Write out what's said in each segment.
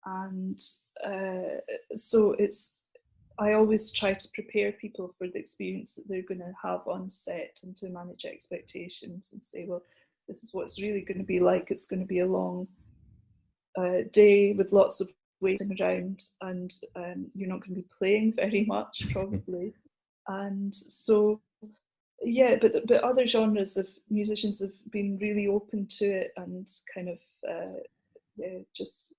And so I always try to prepare people for the experience that they're going to have on set, and to manage expectations and say, well, this is what it's really going to be like. It's going to be a long day with lots of waiting around, and you're not going to be playing very much probably. And so, yeah, but other genres of musicians have been really open to it, and kind of just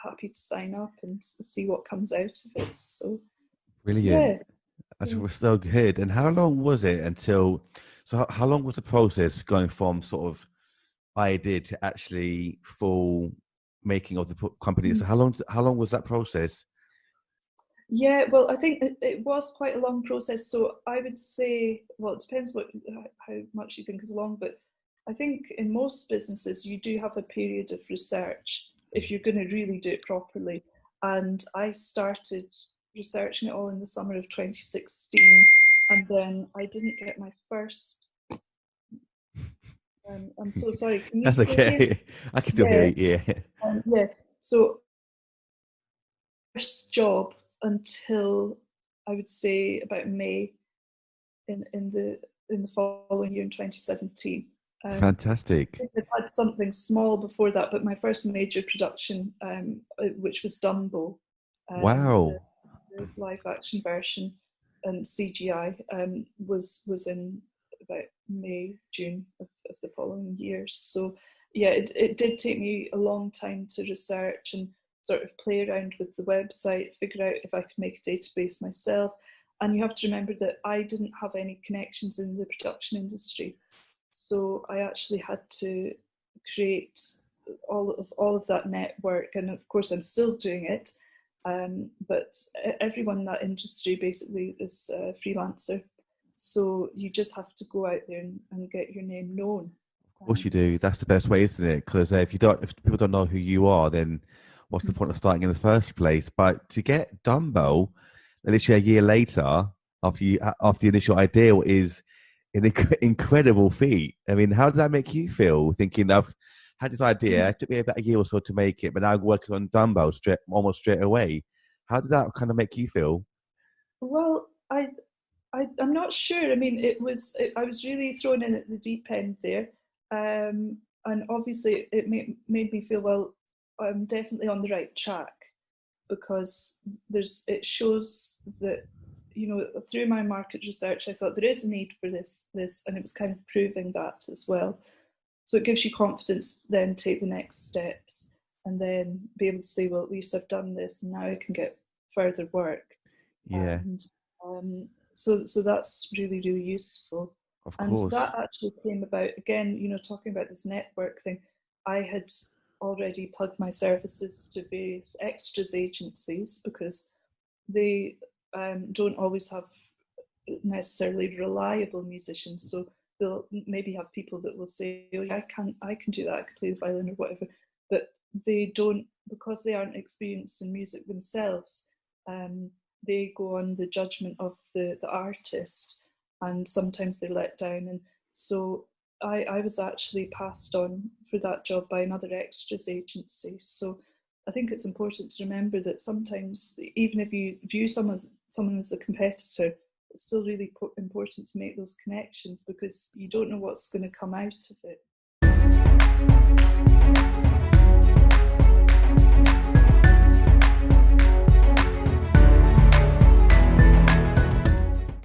happy to sign up and see what comes out of it. So Brilliant. yeah. That was so good. And how long was it until? So how long was the process going from sort of idea to actually full making of the company? So how long was that process? Yeah, well, I think it was quite a long process. So I would say, well, it depends how much you think is long, but I think in most businesses you do have a period of research if you're going to really do it properly. And I started researching it all in the summer of 2016, and then I didn't get my first. I'm so sorry. Can you That's still hear me? okay. I can still hear Yeah, you. Yeah. yeah. So first job until I would say about May in the following year in 2017. Fantastic. I've had something small before that, but my first major production, which was Dumbo, the Wow. live action version and CGI, was in about May, June of the following year. So yeah, it did take me a long time to research and sort of play around with the website, figure out if I could make a database myself. And you have to remember that I didn't have any connections in the production industry. So I actually had to create all of that network. And of course, I'm still doing it. But everyone in that industry basically is a freelancer. So you just have to go out there and get your name known. Of course you do. That's the best way, isn't it? Because if people don't know who you are, then what's the point of starting in the first place? But to get Dumbo, literally a year later, after the initial idea, is an incredible feat. I mean, how did that make you feel? Thinking I've had this idea, it took me about a year or so to make it, but now I'm working on Dumbo almost straight away. How did that kind of make you feel? Well, I'm not sure. I mean, I was really thrown in at the deep end there, and obviously it made me feel, well, I'm definitely on the right track, because it shows that, through my market research, I thought there is a need for this, and it was kind of proving that as well. So it gives you confidence then take the next steps, and then be able to say, well, at least I've done this, and now I can get further work. Yeah, And so that's really, really useful. of And course. that actually came about, again, talking about this network thing. I had already plugged my services to various extras agencies, because they don't always have necessarily reliable musicians. So they'll maybe have people that will say, oh yeah, I can do that, I can play the violin or whatever, but they don't, because they aren't experienced in music themselves. They go on the judgment of the artist, and sometimes they're let down. And so I was actually passed on for that job by another extras agency. So I think it's important to remember that sometimes, even if you view someone as a competitor, it's still really important to make those connections, because you don't know what's going to come out of it.